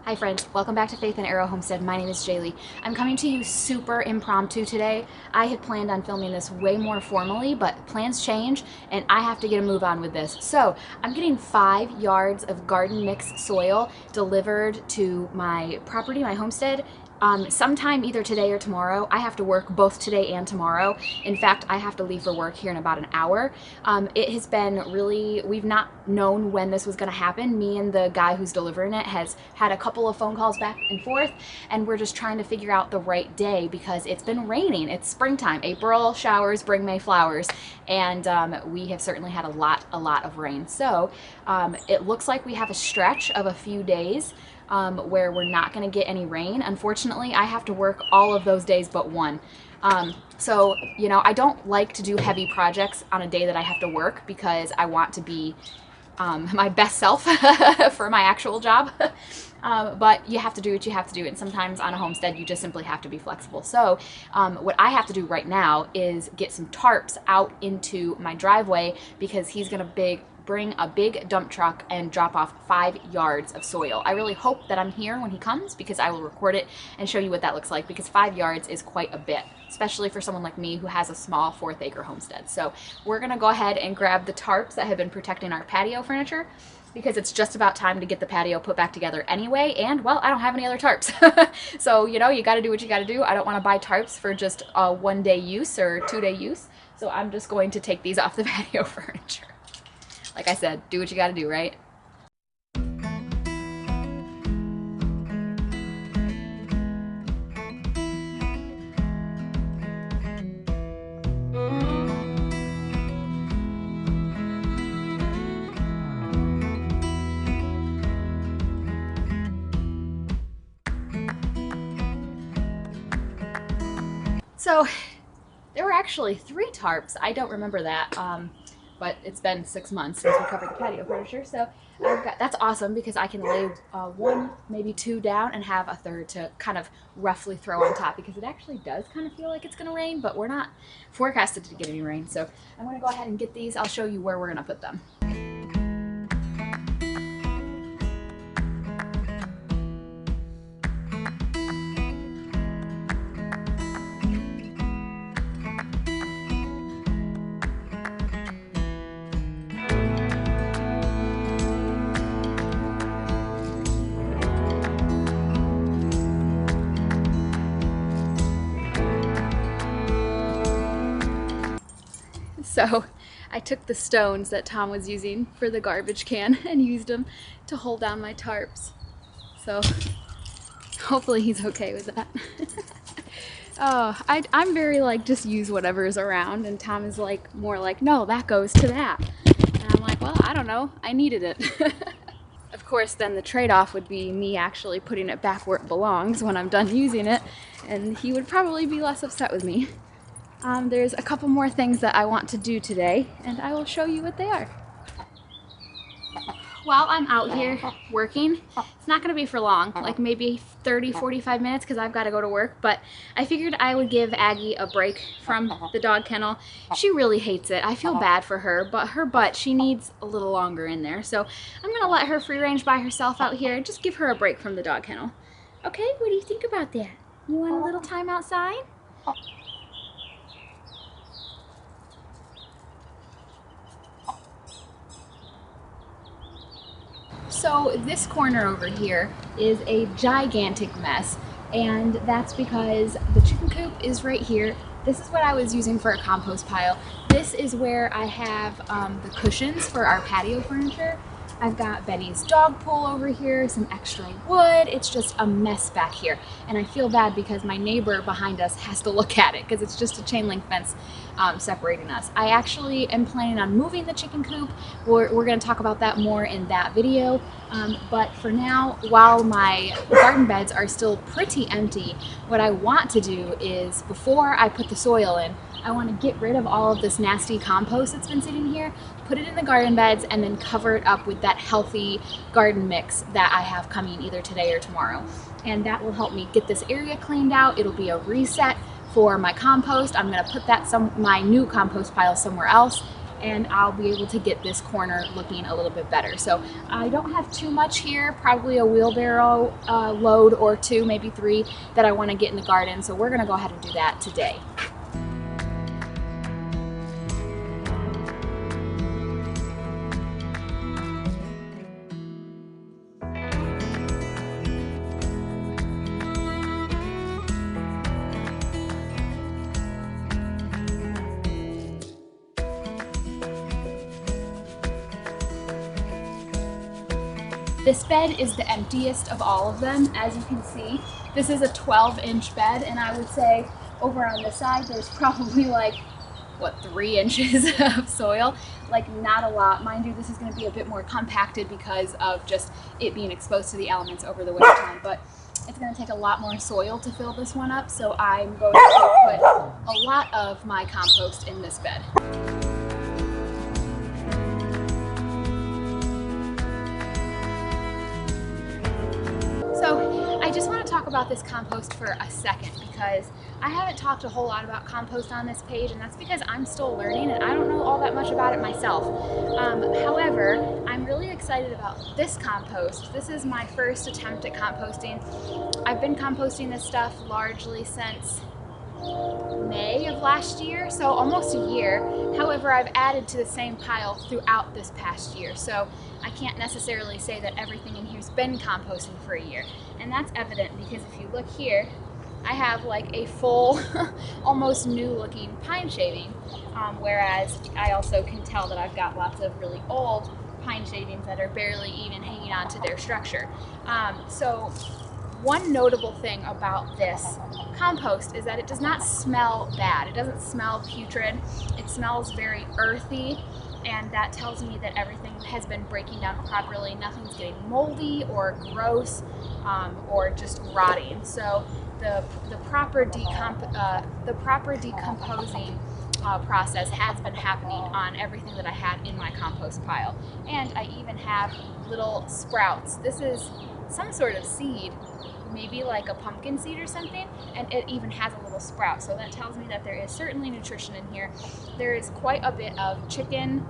Hi friends, welcome back to Faith and Arrow Homestead. My name is Jaylee. I'm coming to you super impromptu today. I had planned on filming this way more formally, but plans change and I have to get a move on with this. So I'm getting 5 yards of garden mix soil delivered to my property, my homestead, sometime either today or tomorrow. I have to work both today and tomorrow. In fact, I have to leave for work here in about an hour. It has been really, we've not known when this was going to happen. Me and the guy who's delivering it has had a couple of phone calls back and forth, and we're just trying to figure out the right day because it's been raining. It's springtime. April showers bring May flowers, and we have certainly had a lot of rain. So it looks like we have a stretch of a few days where we're not going to get any rain. Unfortunately, I have to work all of those days but one. So, you know, I don't like to do heavy projects on a day that I have to work because I want to be my best self for my actual job. But you have to do what you have to do, and sometimes on a homestead you just simply have to be flexible. So what I have to do right now is get some tarps out into my driveway because he's going to bring a big dump truck and drop off 5 yards of soil. I really hope that I'm here when he comes because I will record it and show you what that looks like, because 5 yards is quite a bit, especially for someone like me who has a small 4th acre homestead. So we're gonna go ahead and grab the tarps that have been protecting our patio furniture, because it's just about time to get the patio put back together anyway, and well, I don't have any other tarps. So, you know, you gotta do what you gotta do. I don't wanna buy tarps for just a 1-day use or 2-day use, so I'm just going to take these off the patio furniture. Like I said, do what you gotta do, right? So there were actually 3 tarps. I don't remember that. But it's been 6 months since we covered the patio furniture, so that's awesome because I can lay 1, maybe 2 down and have a third to kind of roughly throw on top, because it actually does kind of feel like it's going to rain, but we're not forecasted to get any rain. So I'm going to go ahead and get these. I'll show you where we're going to put them. So I took the stones that Tom was using for the garbage can and used them to hold down my tarps. So hopefully he's okay with that. Oh, I'm very like, just use whatever is around, and Tom is like more like, no, that goes to that. And I'm like, well, I don't know, I needed it. Of course, then the trade-off would be me actually putting it back where it belongs when I'm done using it, and he would probably be less upset with me. There's a couple more things that I want to do today, and I will show you what they are. While I'm out here working, it's not going to be for long, like maybe 30-45 minutes, because I've got to go to work, but I figured I would give Aggie a break from the dog kennel. She really hates it. I feel bad for her, but her butt, she needs a little longer in there, so I'm going to let her free range by herself out here and just give her a break from the dog kennel. Okay, what do you think about that? You want a little time outside? So this corner over here is a gigantic mess, and that's because the chicken coop is right here. This is what I was using for a compost pile. This is where I have the cushions for our patio furniture. I've got Betty's dog pool over here, some extra wood. It's just a mess back here. And I feel bad because my neighbor behind us has to look at it because it's just a chain link fence separating us. I actually am planning on moving the chicken coop. We're going to talk about that more in that video. But for now, while my garden beds are still pretty empty, what I want to do is, before I put the soil in, I want to get rid of all of this nasty compost that's been sitting here, put it in the garden beds, and then cover it up with that healthy garden mix that I have coming either today or tomorrow. And that will help me get this area cleaned out. It'll be a reset for my compost. I'm going to put that my new compost pile somewhere else, and I'll be able to get this corner looking a little bit better. So I don't have too much here, probably a wheelbarrow load or two, maybe three, that I want to get in the garden. So we're going to go ahead and do that today. This bed is the emptiest of all of them. As you can see, this is a 12-inch bed, and I would say over on this side there's probably like, what, 3 inches of soil. Like, not a lot. Mind you, this is going to be a bit more compacted because of just it being exposed to the elements over the winter time, but it's going to take a lot more soil to fill this one up, so I'm going to put a lot of my compost in this bed. So I just want to talk about this compost for a second, because I haven't talked a whole lot about compost on this page, and that's because I'm still learning and I don't know all that much about it myself. However, I'm really excited about this compost. This is my first attempt at composting. I've been composting this stuff largely since May of last year, so almost a year. However, I've added to the same pile throughout this past year, so I can't necessarily say that everything in here's been composting for a year. And that's evident because if you look here, I have like a full, almost new looking pine shaving, whereas I also can tell that I've got lots of really old pine shavings that are barely even hanging on to their structure. So one notable thing about this compost is that it does not smell bad. It doesn't smell putrid. It smells very earthy, and that tells me that everything has been breaking down properly. Nothing's getting moldy or gross or just rotting. So the proper decomposing process has been happening on everything that I had in my compost pile. And I even have little sprouts. This is some sort of seed, maybe like a pumpkin seed or something, and it even has a little sprout. So that tells me that there is certainly nutrition in here. There is quite a bit of chicken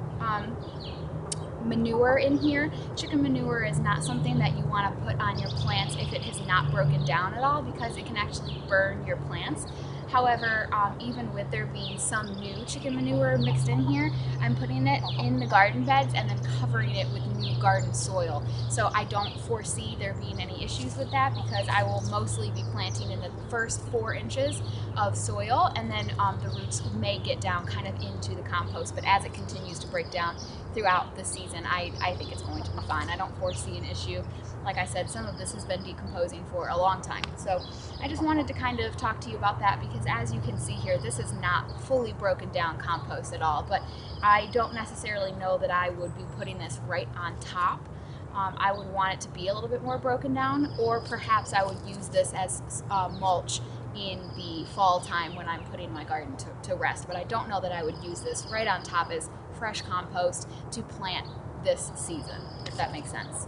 manure in here. Chicken manure is not something that you want to put on your plants if it has not broken down at all, because it can actually burn your plants. However, even with there being some new chicken manure mixed in here, I'm putting it in the garden beds and then covering it with new garden soil. So I don't foresee there being any issues with that, because I will mostly be planting in the first 4 inches of soil, and then the roots may get down kind of into the compost. But as it continues to break down throughout the season, I think it's going to be fine. I don't foresee an issue. Like I said, some of this has been decomposing for a long time. So I just wanted to kind of talk to you about that, because as you can see here, this is not fully broken down compost at all, but I don't necessarily know that I would be putting this right on top. I would want it to be a little bit more broken down, or perhaps I would use this as mulch in the fall time when I'm putting my garden to rest. But I don't know that I would use this right on top as fresh compost to plant this season, if that makes sense.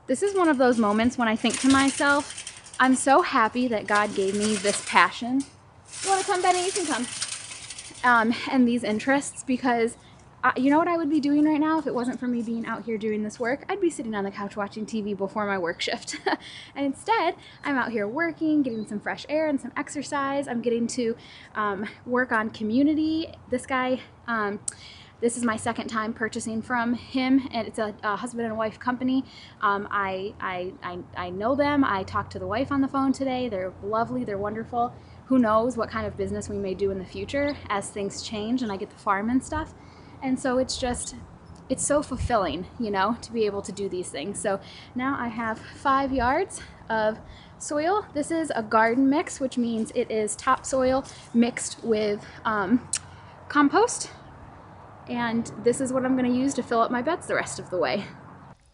This is one of those moments when I think to myself, I'm so happy that God gave me this passion. You want to come, Benny? You can come. And these interests, because You know what I would be doing right now if it wasn't for me being out here doing this work? I'd be sitting on the couch watching TV before my work shift. And instead, I'm out here working, getting some fresh air and some exercise. I'm getting to work on community. This guy, this is my second time purchasing from him, and it's a husband and wife company. I know them. I talked to the wife on the phone today. They're lovely. They're wonderful. Who knows what kind of business we may do in the future as things change and I get the farm and stuff. And so it's so fulfilling, you know, to be able to do these things. So now I have 5 yards of soil. This is a garden mix, which means it is topsoil mixed with compost. And this is what I'm going to use to fill up my beds the rest of the way.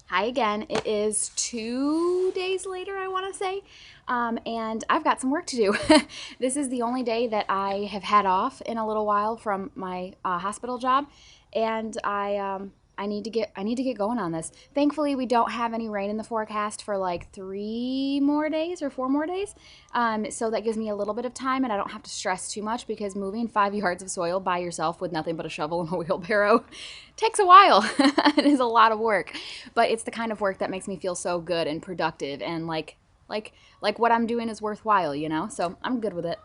Hi again. It is 2 days later, I want to say, and I've got some work to do. This is the only day that I have had off in a little while from my hospital job, and I need to get going on this. Thankfully, we don't have any rain in the forecast for like 3 more days or 4 more days, so that gives me a little bit of time, and I don't have to stress too much because moving 5 yards of soil by yourself with nothing but a shovel and a wheelbarrow takes a while. It is a lot of work, but it's the kind of work that makes me feel so good and productive, and like what I'm doing is worthwhile, you know? So I'm good with it.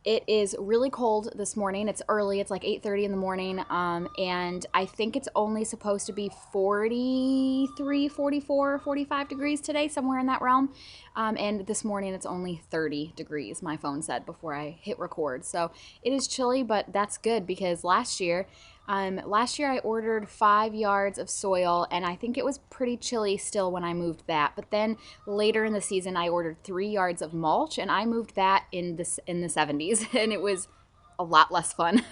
It is really cold this morning. It's early. It's like 8:30 in the morning, and I think it's only supposed to be 43, 44, 45 degrees today, somewhere in that realm. And this morning it's only 30 degrees, my phone said before I hit record. So it is chilly, but that's good because last year I ordered 5 yards of soil, and I think it was pretty chilly still when I moved that. But then later in the season, I ordered 3 yards of mulch, and I moved that in the 70s, and it was a lot less fun.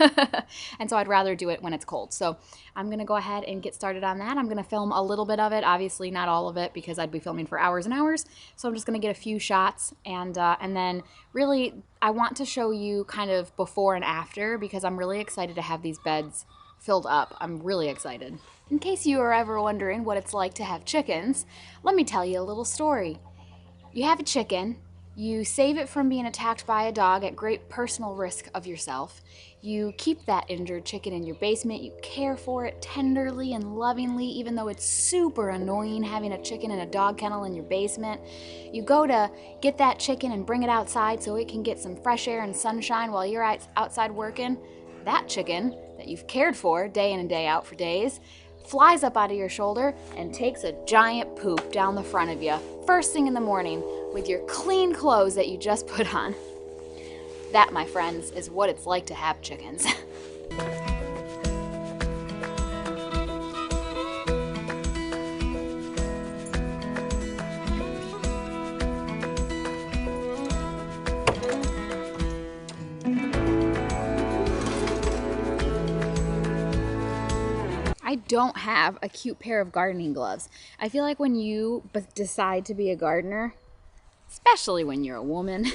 And so I'd rather do it when it's cold. So I'm going to go ahead and get started on that. I'm going to film a little bit of it, obviously not all of it because I'd be filming for hours and hours. So I'm just going to get a few shots, and then really I want to show you kind of before and after because I'm really excited to have these beds filled up. I'm really excited. In case you are ever wondering what it's like to have chickens, let me tell you a little story. You have a chicken, you save it from being attacked by a dog at great personal risk of yourself. You keep that injured chicken in your basement, you care for it tenderly and lovingly, even though it's super annoying having a chicken in a dog kennel in your basement. You go to get that chicken and bring it outside so it can get some fresh air and sunshine while you're outside working. That chicken that you've cared for day in and day out for days flies up out of your shoulder and takes a giant poop down the front of you first thing in the morning with your clean clothes that you just put on. That, my friends, is what it's like to have chickens. I don't have a cute pair of gardening gloves. I feel like when you decide to be a gardener, especially when you're a woman,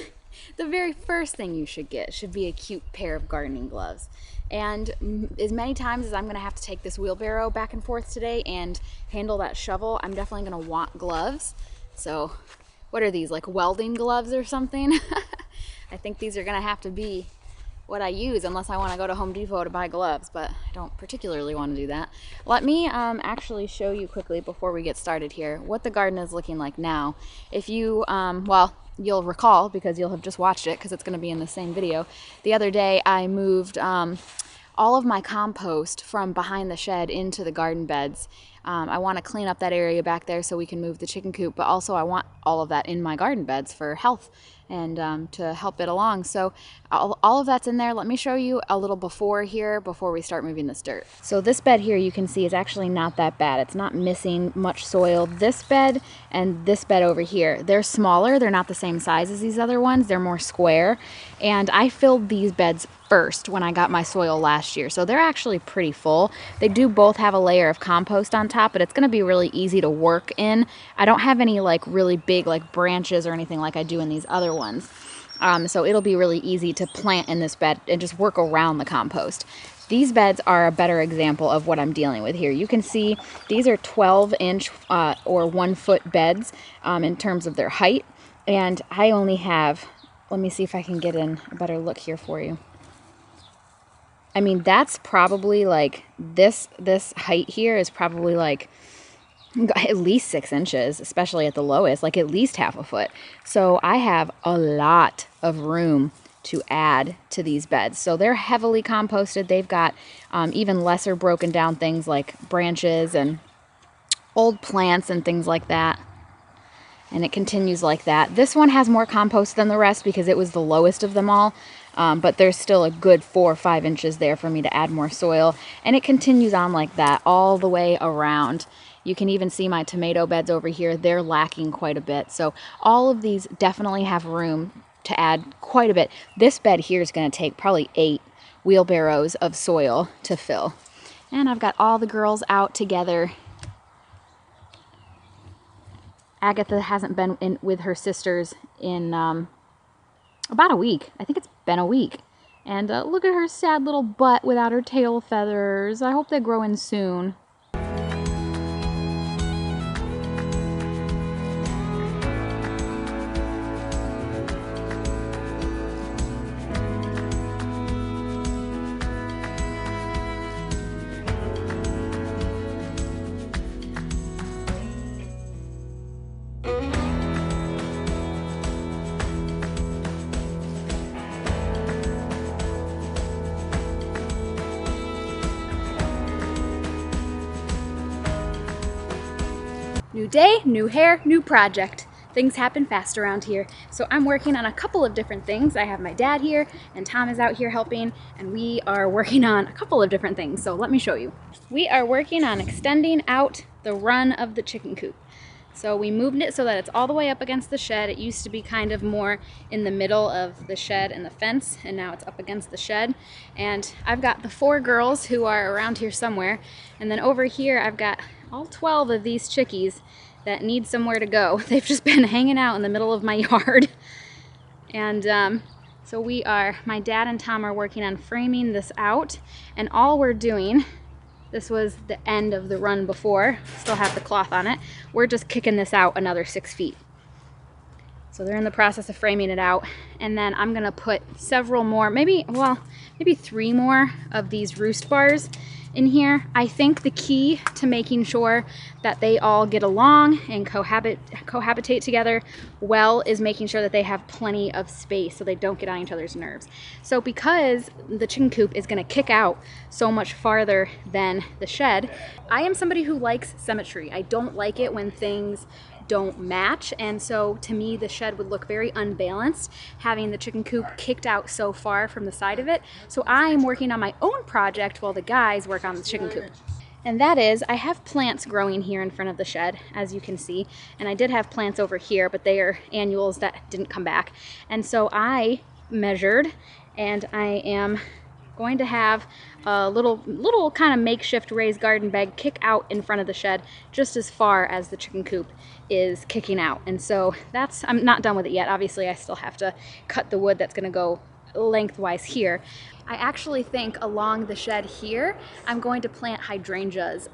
the very first thing you should get should be a cute pair of gardening gloves. And as many times as I'm going to have to take this wheelbarrow back and forth today and handle that shovel, I'm definitely going to want gloves. So what are these, like welding gloves or something? I think these are going to have to be what I use unless I want to go to Home Depot to buy gloves, but I don't particularly want to do that. Let me actually show you quickly before we get started here what the garden is looking like now. If you, well, you'll recall because you'll have just watched it because it's going to be in the same video. The other day I moved all of my compost from behind the shed into the garden beds. I want to clean up that area back there so we can move the chicken coop, but also I want all of that in my garden beds for health and to help it along. So all of that's in there. Let me show you a little before here before we start moving this dirt. So this bed here you can see is actually not that bad. It's not missing much soil. This bed and this bed over here, they're smaller. They're not the same size as these other ones. They're more square. And I filled these beds first when I got my soil last year. So they're actually pretty full. They do both have a layer of compost on top, but it's going to be really easy to work in. I don't have any like really big like branches or anything like I do in these other ones. So it'll be really easy to plant in this bed and just work around the compost. These beds are a better example of what I'm dealing with here. You can see these are 12-inch or 1-foot beds in terms of their height. And I only have, let me see if I can get in a better look here for you. I mean, that's probably like this height here is probably like at least 6 inches, especially at the lowest, like at least half a foot. So I have a lot of room to add to these beds. So they're heavily composted. They've got even lesser broken down things like branches and old plants and things like that. And it continues like that. This one has more compost than the rest because it was the lowest of them all. But there's still a good 4 or 5 inches there for me to add more soil. And it continues on like that all the way around. You can even see my tomato beds over here. They're lacking quite a bit. So all of these definitely have room to add quite a bit. This bed here is going to take probably 8 wheelbarrows of soil to fill. And I've got all the girls out together. Agatha hasn't been in with her sisters in about a week. I think it's been a week. And look at her sad little butt without her tail feathers. I hope they grow in soon. New day, new hair, new project. Things happen fast around here. So I'm working on a couple of different things. I have my dad here and Tom is out here helping, and we are working on a couple of different things. So let me show you. We are working on extending out the run of the chicken coop. So we moved it so that it's all the way up against the shed. It used to be kind of more in the middle of the shed and the fence, and now it's up against the shed. And I've got the 4 girls who are around here somewhere. And then over here I've got all 12 of these chickies that need somewhere to go. They've just been hanging out in the middle of my yard. And so my dad and Tom are working on framing this out, and all we're doing, this was the end of the run before, still have the cloth on it, we're just kicking this out another 6 feet. So they're in the process of framing it out, and then I'm gonna put several more, maybe 3 more of these roost bars in here. I think the key to making sure that they all get along and cohabitate together well is making sure that they have plenty of space so they don't get on each other's nerves. So because the chicken coop is going to kick out so much farther than the shed, I am somebody who likes symmetry. I don't like it when things don't match, and so to me the shed would look very unbalanced having the chicken coop kicked out so far from the side of it. So I'm working on my own project while the guys work on the chicken coop. And that is, I have plants growing here in front of the shed, as you can see, and I did have plants over here, but they are annuals that didn't come back. And so I measured, and I am going to have a little kind of makeshift raised garden bed kick out in front of the shed just as far as the chicken coop is kicking out. And so I'm not done with it yet. Obviously I still have to cut the wood that's going to go lengthwise here. I actually think along the shed here I'm going to plant hydrangeas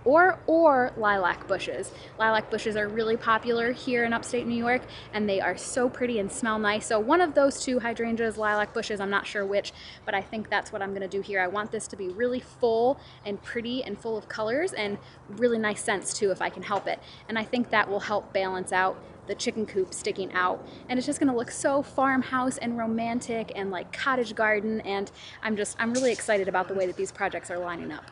or lilac bushes. Lilac bushes are really popular here in upstate New York, and they are so pretty and smell nice. So one of those 2 hydrangeas, lilac bushes, I'm not sure which, but I think that's what I'm going to do here. I want this to be really full and pretty and full of colors and really nice scents too if I can help it. And I think that will help balance out the chicken coop sticking out, and it's just gonna look so farmhouse and romantic and like cottage garden, and I'm really excited about the way that these projects are lining up.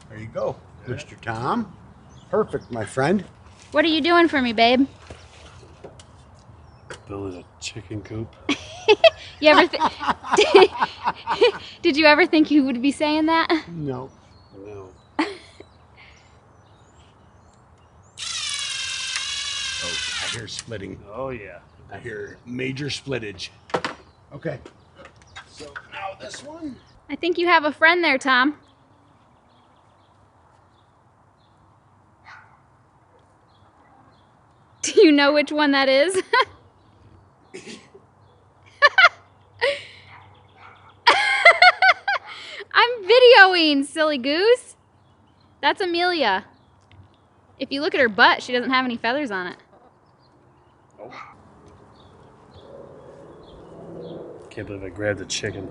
There you go, Mr. Tom. Perfect, my friend. What are you doing for me, babe? Building a chicken coop. You ever did you ever think you would be saying that? No. No. Oh, I hear splitting. Oh yeah. I hear major splittage. Okay. So now this one. I think you have a friend there, Tom. Do you know which one that is? I'm videoing, silly goose. That's Amelia. If you look at her butt, she doesn't have any feathers on it. Can't believe I grabbed a chicken.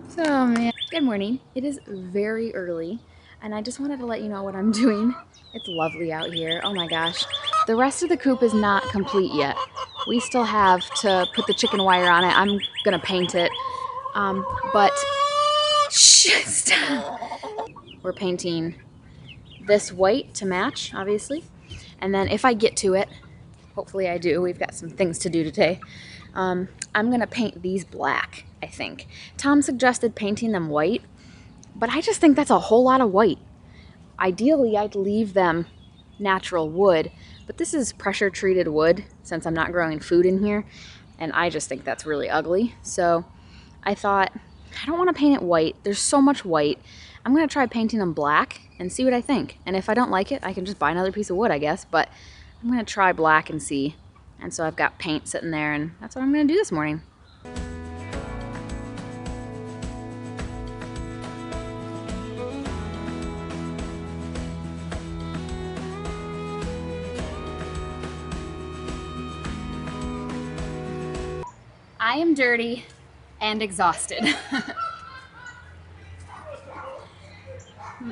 So, man. Good morning. It is very early, and I just wanted to let you know what I'm doing. It's lovely out here. Oh my gosh. The rest of the coop is not complete yet. We still have to put the chicken wire on it. I'm gonna paint it. But shh, stop. We're painting this white to match, obviously. And then if I get to it, hopefully I do, we've got some things to do today. I'm gonna paint these black, I think. Tom suggested painting them white, but I just think that's a whole lot of white. Ideally, I'd leave them natural wood, but this is pressure treated wood since I'm not growing food in here, and I just think that's really ugly. So I thought, I don't want to paint it white. There's so much white. I'm going to try painting them black and see what I think. And if I don't like it, I can just buy another piece of wood, I guess. But I'm going to try black and see. And so I've got paint sitting there, and that's what I'm going to do this morning. I am dirty and exhausted.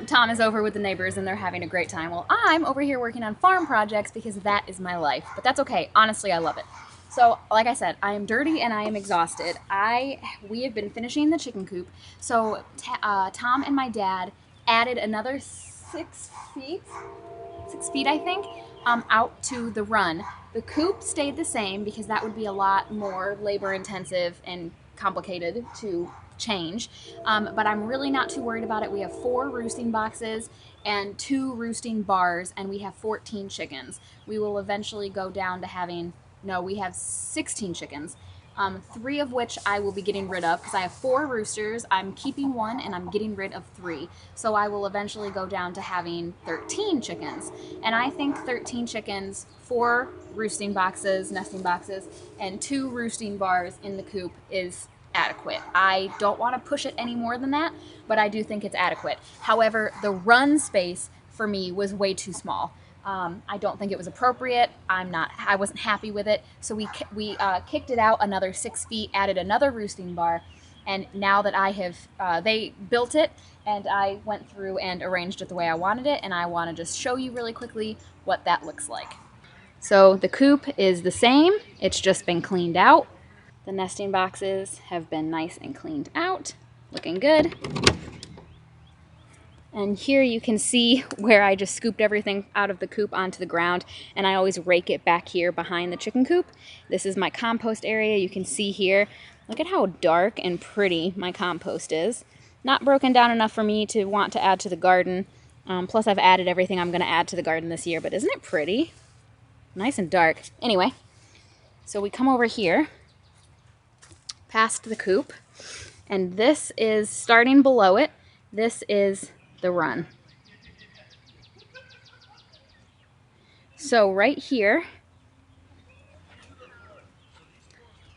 Tom is over with the neighbors and they're having a great time. Well, I'm over here working on farm projects because that is my life. But that's okay. Honestly, I love it. So, like I said, I am dirty and I am exhausted. We have been finishing the chicken coop. So, Tom and my dad added another 6 feet, I think, out to the run. The coop stayed the same because that would be a lot more labor intensive and complicated to change, but I'm really not too worried about it. We have 4 roosting boxes and 2 roosting bars, and we have 14 chickens. We will eventually go down to having, no, we have 16 chickens, 3 of which I will be getting rid of because I have 4 roosters. I'm keeping 1 and I'm getting rid of 3. So I will eventually go down to having 13 chickens. And I think 13 chickens, 4 roosting boxes, nesting boxes, and 2 roosting bars in the coop is adequate. I don't want to push it any more than that, but I do think it's adequate. However, the run space for me was way too small. I don't think it was appropriate. I wasn't happy with it. So we kicked it out another 6 feet, added another roosting bar, and now that I have, they built it, and I went through and arranged it the way I wanted it, and I want to just show you really quickly what that looks like. So the coop is the same. It's just been cleaned out. The nesting boxes have been nice and cleaned out, looking good. And here you can see where I just scooped everything out of the coop onto the ground, and I always rake it back here behind the chicken coop. This is my compost area. You can see here, look at how dark and pretty my compost is. Not broken down enough for me to want to add to the garden. Plus I've added everything I'm going to add to the garden this year, but isn't it pretty? Nice and dark. Anyway, so we come over here past the coop, and this is starting below it. This is the run. So right here,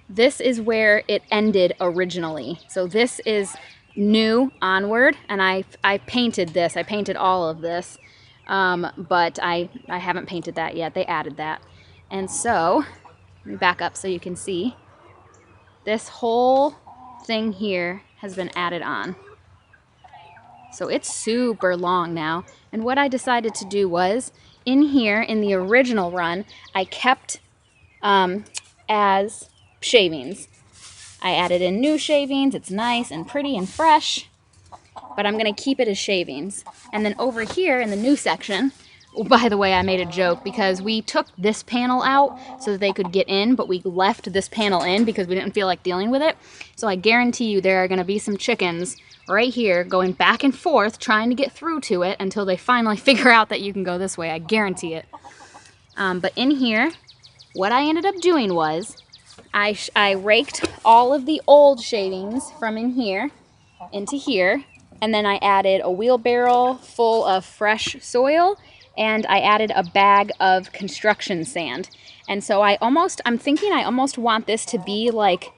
this is where it ended originally. So this is new onward, and I painted this. I painted all of this, but I haven't painted that yet. They added that. And so, let me back up so you can see. This whole thing here has been added on. So it's super long now. And what I decided to do was, in here, in the original run, I kept as shavings. I added in new shavings. It's nice and pretty and fresh. But I'm going to keep it as shavings. And then over here in the new section, oh, by the way, I made a joke because we took this panel out so that they could get in, but we left this panel in because we didn't feel like dealing with it. So I guarantee you there are going to be some chickens right here going back and forth trying to get through to it until they finally figure out that you can go this way. I guarantee it. But in here, what I ended up doing was I raked all of the old shavings from in here into here, and then I added a wheelbarrow full of fresh soil, and I added a bag of construction sand. And so I'm thinking I almost want this to be like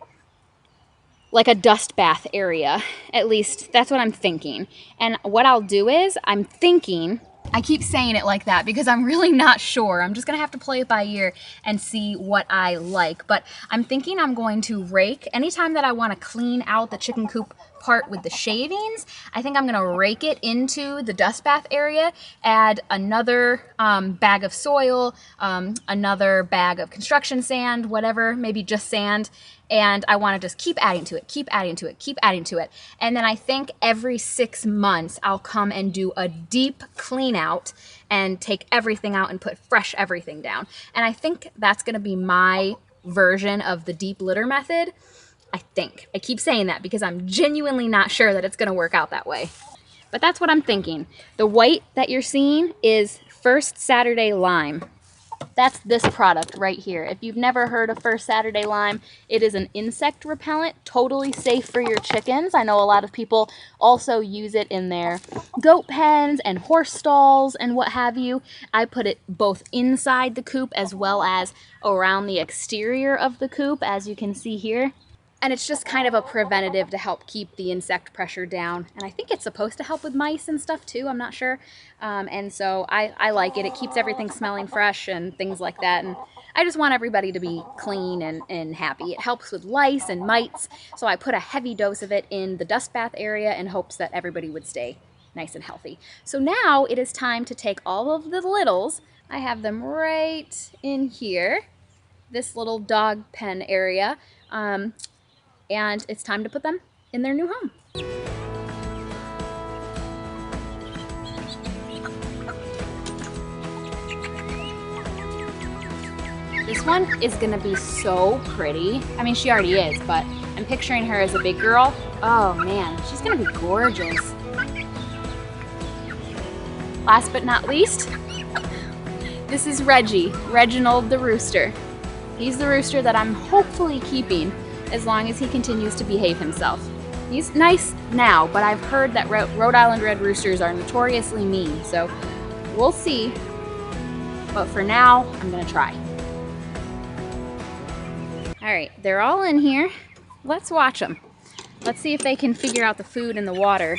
a dust bath area. At least that's what I'm thinking. And what I'll do is I'm thinking, I keep saying it like that because I'm really not sure. I'm just gonna have to play it by ear and see what I like. But I'm thinking I'm going to rake, anytime that I wanna clean out the chicken coop part with the shavings, I think I'm gonna rake it into the dust bath area, add another bag of soil, another bag of construction sand, whatever, maybe just sand, and I want to just keep adding to it, keep adding to it, keep adding to it. And then I think every 6 months I'll come and do a deep clean out and take everything out and put fresh everything down. And I think that's going to be my version of the deep litter method. I think. I keep saying that because I'm genuinely not sure that it's going to work out that way. But that's what I'm thinking. The white that you're seeing is First Saturday Lime. That's this product right here. If you've never heard of First Saturday Lime, it is an insect repellent, totally safe for your chickens. I know a lot of people also use it in their goat pens and horse stalls and what have you. I put it both inside the coop as well as around the exterior of the coop, as you can see here. And it's just kind of a preventative to help keep the insect pressure down. And I think it's supposed to help with mice and stuff too, I'm not sure. And so I like it. It keeps everything smelling fresh and things like that. And I just want everybody to be clean and happy. It helps with lice and mites. So I put a heavy dose of it in the dust bath area in hopes that everybody would stay nice and healthy. So now it is time to take all of the littles. I have them right in here, this little dog pen area. And it's time to put them in their new home. This one is gonna be so pretty. I mean, she already is, but I'm picturing her as a big girl. Oh man, she's gonna be gorgeous. Last but not least, this is Reggie, Reginald the rooster. He's the rooster that I'm hopefully keeping as long as he continues to behave himself. He's nice now, but I've heard that Rhode Island red roosters are notoriously mean, so we'll see. But for now, I'm gonna try. All right, they're all in here. Let's watch them. Let's see if they can figure out the food and the water.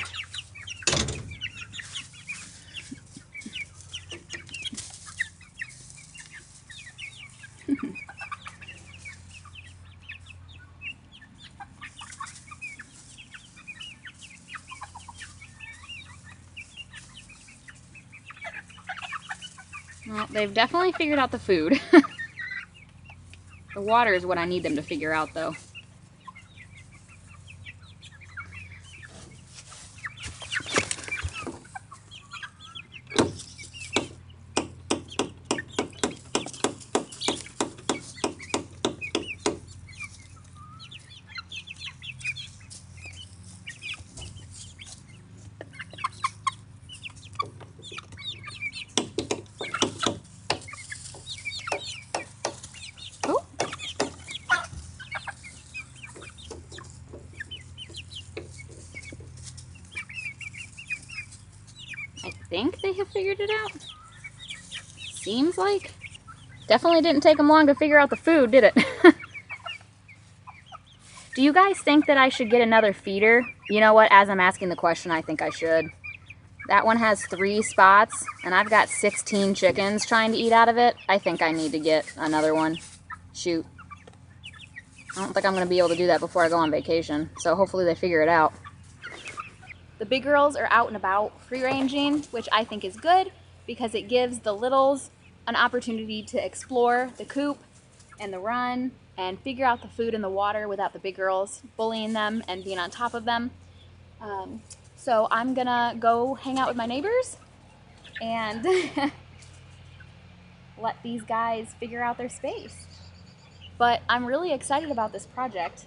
Well, they've definitely figured out the food. The water is what I need them to figure out, though. I think they have figured it out. Seems like. Definitely didn't take them long to figure out the food, did it? Do you guys think that I should get another feeder? You know what, as I'm asking the question, I think I should. That one has 3 spots, and I've got 16 chickens trying to eat out of it. I think I need to get another one. Shoot. I don't think I'm going to be able to do that before I go on vacation, so hopefully they figure it out. The big girls are out and about free-ranging, which I think is good because it gives the littles an opportunity to explore the coop and the run and figure out the food and the water without the big girls bullying them and being on top of them. So I'm gonna go hang out with my neighbors and let these guys figure out their space. But I'm really excited about this project.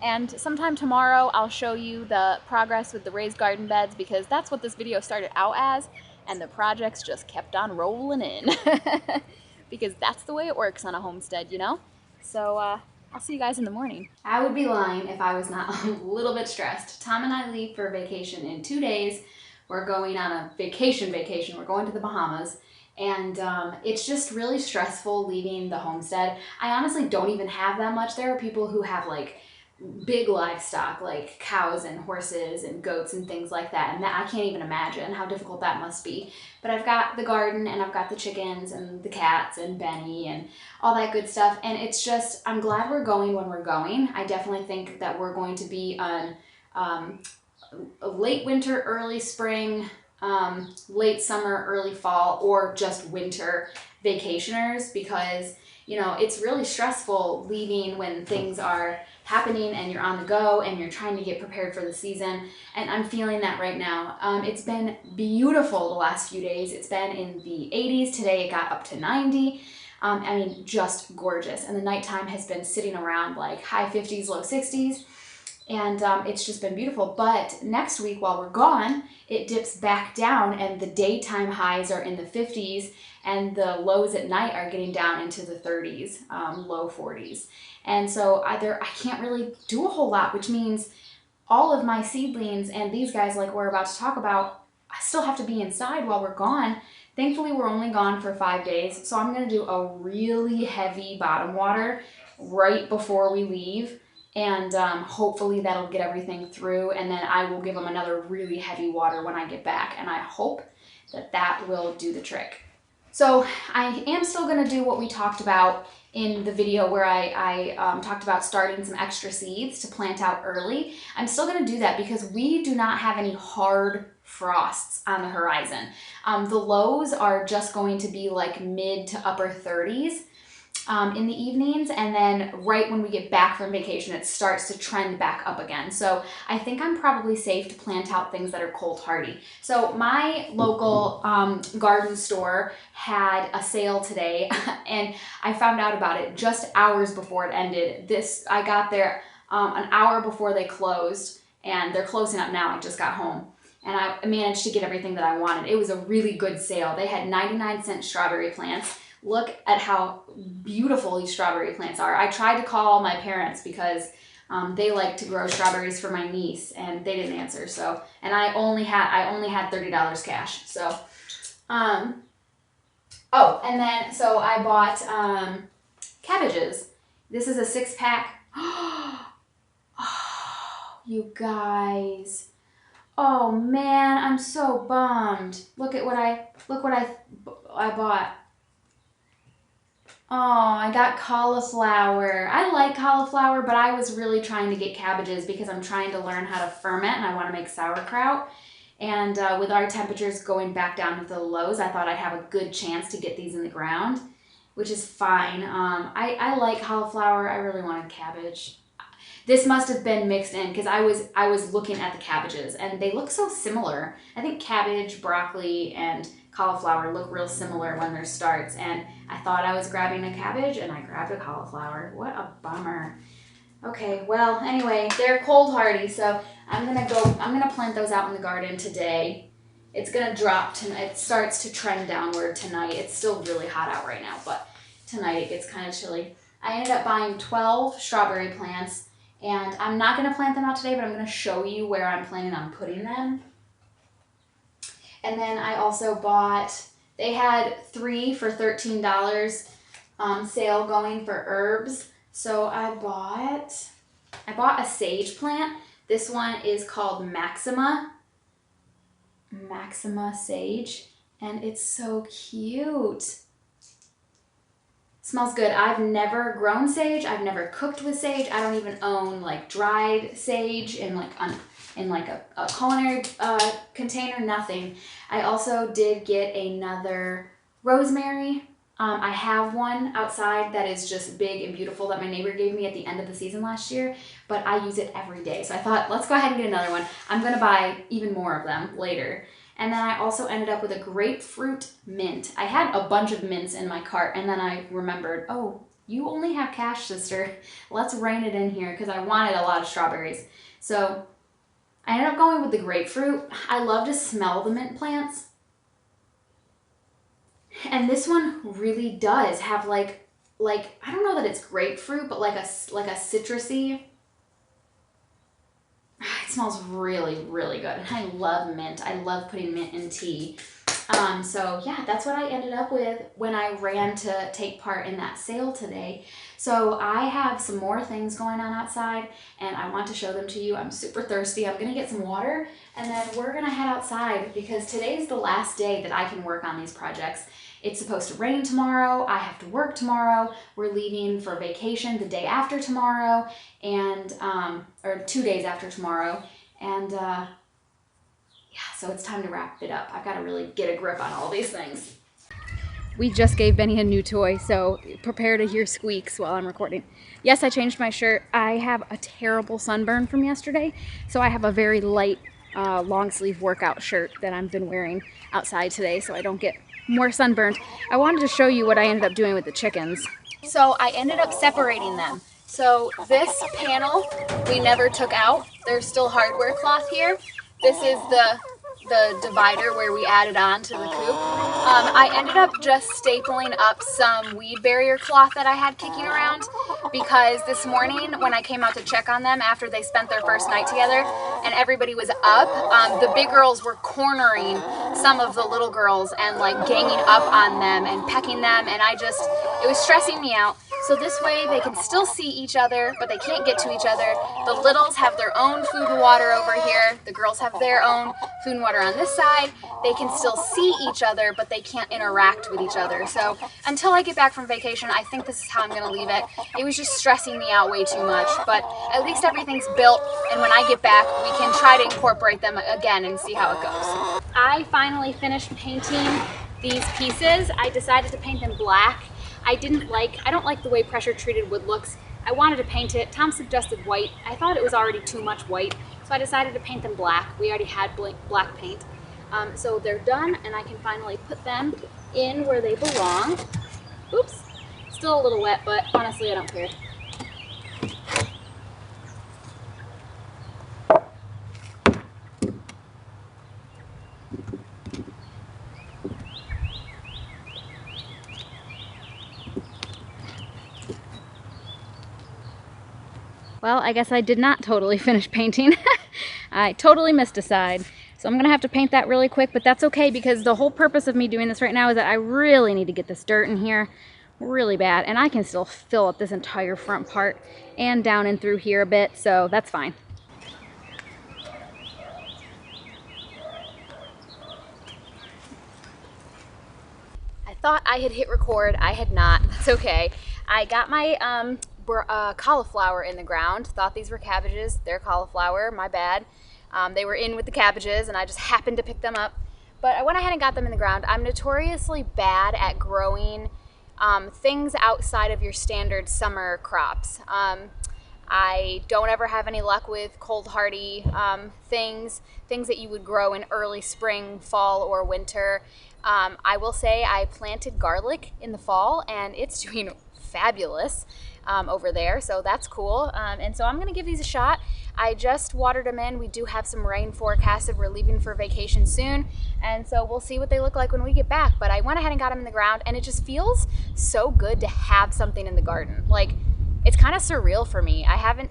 And sometime tomorrow I'll show you the progress with the raised garden beds because that's what this video started out as, and the projects just kept on rolling in. Because that's the way it works on a homestead, you know? So I'll see you guys in the morning. I would be lying if I was not a little bit stressed. Tom and I leave for vacation in 2 days. We're going on a vacation. We're going to the Bahamas. And it's just really stressful leaving the homestead. I honestly don't even have that much. There are people who have like big livestock, like cows and horses and goats and things like that, and that I can't even imagine how difficult that must be. But I've got the garden and I've got the chickens and the cats and Benny and all that good stuff, and it's just, I'm glad we're going when we're going. I definitely think that we're going to be on late winter, early spring, late summer, early fall, or just winter vacationers, because you know it's really stressful leaving when things are happening and you're on the go and you're trying to get prepared for the season, and I'm feeling that right now. It's been beautiful the last few days. It's been in the 80s. Today it got up to 90. I mean, just gorgeous. And the nighttime has been sitting around like high 50s, low 60s. And it's just been beautiful. But next week while we're gone, it dips back down and the daytime highs are in the 50s and the lows at night are getting down into the 30s, low 40s. And so I can't really do a whole lot, which means all of my seedlings and these guys like we're about to talk about, I still have to be inside while we're gone. Thankfully, we're only gone for 5 days, so I'm going to do a really heavy bottom water right before we leave, and hopefully that'll get everything through, and then I will give them another really heavy water when I get back, and I hope that that will do the trick. So I am still going to do what we talked about in the video where I talked about starting some extra seeds to plant out early. I'm still going to do that because we do not have any hard frosts on the horizon. The lows are just going to be like mid to upper 30s in the evenings, and then right when we get back from vacation it starts to trend back up again. So I think I'm probably safe to plant out things that are cold hardy. So my local garden store had a sale today and I found out about it just hours before it ended. I got there an hour before they closed, and they're closing up now. I just got home and I managed to get everything that I wanted. It was a really good sale. They had 99-cent strawberry plants. Look at how beautiful these strawberry plants are. I tried to call my parents because they like to grow strawberries for my niece, and they didn't answer. So, and I only had $30 cash. So, oh, and then so I bought cabbages. This is a 6-pack. Oh, you guys. Oh man, I'm so bummed. Look what I bought. Oh, I got cauliflower. I like cauliflower, but I was really trying to get cabbages because I'm trying to learn how to ferment and I want to make sauerkraut. And with our temperatures going back down to the lows, I thought I'd have a good chance to get these in the ground, which is fine. I like cauliflower. I really wanted cabbage. This must have been mixed in because I was looking at the cabbages and they look so similar. I think cabbage, broccoli, and cauliflower look real similar when they're starts, and I thought I was grabbing a cabbage and I grabbed a cauliflower. What a bummer. Okay, well, anyway, they're cold hardy, so I'm gonna plant those out in the garden today. It's gonna drop tonight. It starts to trend downward tonight. It's still really hot out right now, but tonight it gets kind of chilly. I ended up buying 12 strawberry plants, and I'm not gonna plant them out today, but I'm gonna show you where I'm planning on putting them. And then I also bought, they had 3 for $13 sale going for herbs. So I bought a sage plant. This one is called Maxima Sage, and it's so cute. Smells good. I've never grown sage. I've never cooked with sage. I don't even own like dried sage in like a culinary container, nothing. I also did get another rosemary. I have one outside that is just big and beautiful that my neighbor gave me at the end of the season last year, but I use it every day. So I thought, let's go ahead and get another one. I'm gonna buy even more of them later. And then I also ended up with a grapefruit mint. I had a bunch of mints in my cart, and then I remembered, oh, you only have cash, sister. Let's rein it in here because I wanted a lot of strawberries. So I ended up going with the grapefruit. I love to smell the mint plants. And this one really does have like like, I don't know that it's grapefruit, but like a citrusy. It smells really, really good. And I love mint. I love putting mint in tea. So yeah, that's what I ended up with when I ran to take part in that sale today. So I have some more things going on outside and I want to show them to you. I'm super thirsty. I'm gonna get some water and then we're gonna head outside because today's the last day that I can work on these projects. It's supposed to rain tomorrow. I have to work tomorrow. We're leaving for vacation the day after tomorrow and, or 2 days after tomorrow. And, yeah, so it's time to wrap it up. I've got to really get a grip on all these things. We just gave Benny a new toy, so prepare to hear squeaks while I'm recording. Yes, I changed my shirt. I have a terrible sunburn from yesterday, so I have a very light long sleeve workout shirt that I've been wearing outside today so I don't get more sunburned. I wanted to show you what I ended up doing with the chickens. So I ended up separating them. So this panel we never took out. There's still hardware cloth here. This is the divider where we added on to the coop. I ended up just stapling up some weed barrier cloth that I had kicking around because this morning when I came out to check on them after they spent their first night together and everybody was up, the big girls were cornering some of the little girls and like ganging up on them and pecking them, and it was stressing me out. So this way they can still see each other, but they can't get to each other. The littles have their own food and water over here. The girls have their own food and water on this side. They can still see each other, but they can't interact with each other. So until I get back from vacation, I think this is how I'm gonna leave it. It was just stressing me out way too much, but at least everything's built, and when I get back, we can try to incorporate them again and see how it goes. I finally finished painting these pieces. I decided to paint them black. I don't like the way pressure treated wood looks. I wanted to paint it. Tom suggested white. I thought it was already too much white, so I decided to paint them black. We already had black paint. So they're done and I can finally put them in where they belong. Oops, still a little wet, but honestly I don't care. Well, I guess I did not totally finish painting. I totally missed a side. So I'm gonna have to paint that really quick, but that's okay because the whole purpose of me doing this right now is that I really need to get this dirt in here really bad, and I can still fill up this entire front part and down and through here a bit, so that's fine. I thought I had hit record. I had not. That's okay. I got my cauliflower in the ground. Thought these were cabbages. They're cauliflower. My bad. They were in with the cabbages and I just happened to pick them up. But I went ahead and got them in the ground. I'm notoriously bad at growing things outside of your standard summer crops. I don't ever have any luck with cold hardy things that you would grow in early spring, fall, or winter. I will say I planted garlic in the fall and it's doing fabulous over there, so that's cool. And so I'm gonna give these a shot. I just watered them in. We do have some rain forecasted. We're leaving for vacation soon, and so we'll see what they look like when we get back. But I went ahead and got them in the ground, and it just feels so good to have something in the garden. Like, it's kind of surreal for me. I haven't,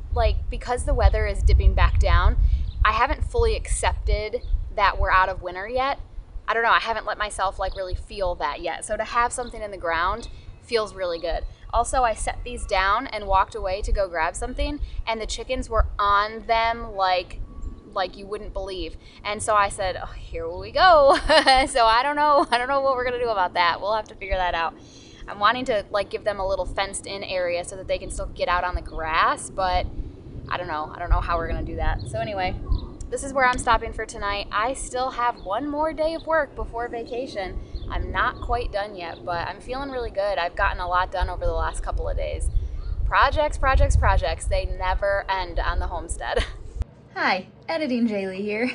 because the weather is dipping back down, I haven't fully accepted that we're out of winter yet. I don't know, I haven't let myself really feel that yet. So to have something in the ground feels really good. Also, I set these down and walked away to go grab something, and the chickens were on them like you wouldn't believe. And so I said, oh, here we go. So I don't know what we're gonna do about that. We'll have to figure that out. I'm wanting to give them a little fenced in area so that they can still get out on the grass, but I don't know how we're gonna do that. So anyway, this is where I'm stopping for tonight. I still have one more day of work before vacation. I'm not quite done yet, but I'm feeling really good. I've gotten a lot done over the last couple of days. Projects, projects, projects. They never end on the homestead. Hi, Editing Jaylee here.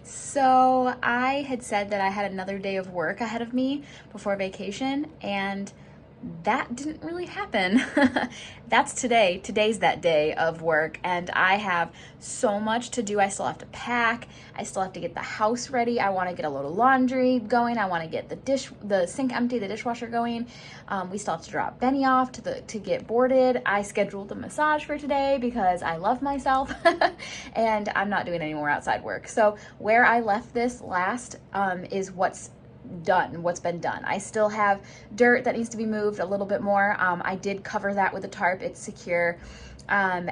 So I had said that I had another day of work ahead of me before vacation, and that didn't really happen. That's today. Today's that day of work, and I have so much to do. I still have to pack. I still have to get the house ready. I want to get a load of laundry going. I want to get the sink empty, the dishwasher going. We still have to drop Benny off to get boarded. I scheduled a massage for today because I love myself, and I'm not doing any more outside work. So where I left this last is what's been done. I still have dirt that needs to be moved a little bit more. I did cover that with a tarp. It's secure. I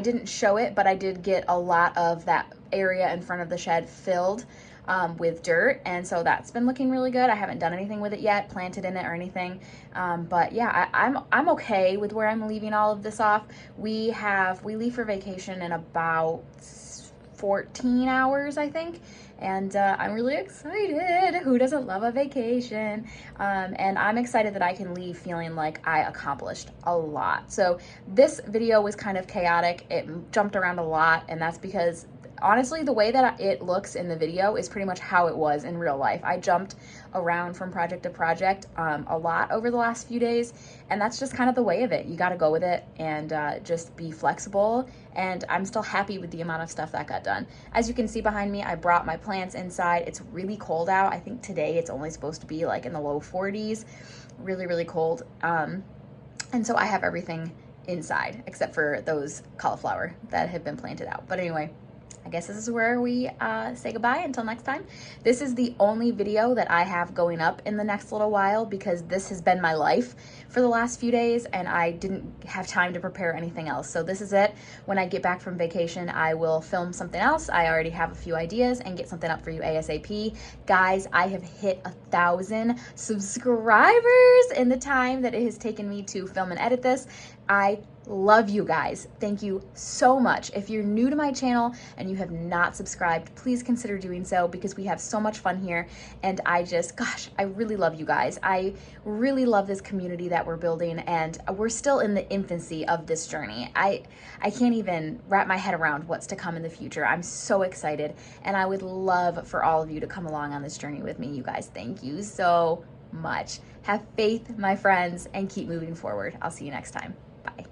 didn't show it, but I did get a lot of that area in front of the shed filled with dirt, and so that's been looking really good. I haven't done anything with it yet, planted in it or anything, but yeah, I'm okay with where I'm leaving all of this off. We leave for vacation in about 14 hours, I think. And I'm really excited. Who doesn't love a vacation? And I'm excited that I can leave feeling like I accomplished a lot. So this video was kind of chaotic. It jumped around a lot, and that's because honestly, the way that it looks in the video is pretty much how it was in real life. I jumped around from project to project a lot over the last few days, and that's just kind of the way of it. You got to go with it and just be flexible, and I'm still happy with the amount of stuff that got done. As you can see behind me, I brought my plants inside. It's really cold out. I think today it's only supposed to be like in the low 40s, really, really cold. And so I have everything inside except for those cauliflower that have been planted out. But anyway, I guess this is where we say goodbye until next time. This is the only video that I have going up in the next little while because this has been my life for the last few days and I didn't have time to prepare anything else. So this is it. When I get back from vacation, I will film something else. I already have a few ideas and get something up for you ASAP. Guys, I have hit 1,000 subscribers in the time that it has taken me to film and edit this. I love you guys. Thank you so much. If you're new to my channel and you have not subscribed, please consider doing so because we have so much fun here. And gosh, I really love you guys. I really love this community that we're building, and we're still in the infancy of this journey. I can't even wrap my head around what's to come in the future. I'm so excited, and I would love for all of you to come along on this journey with me. You guys, thank you so much. Have faith, my friends, and keep moving forward. I'll see you next time. Bye.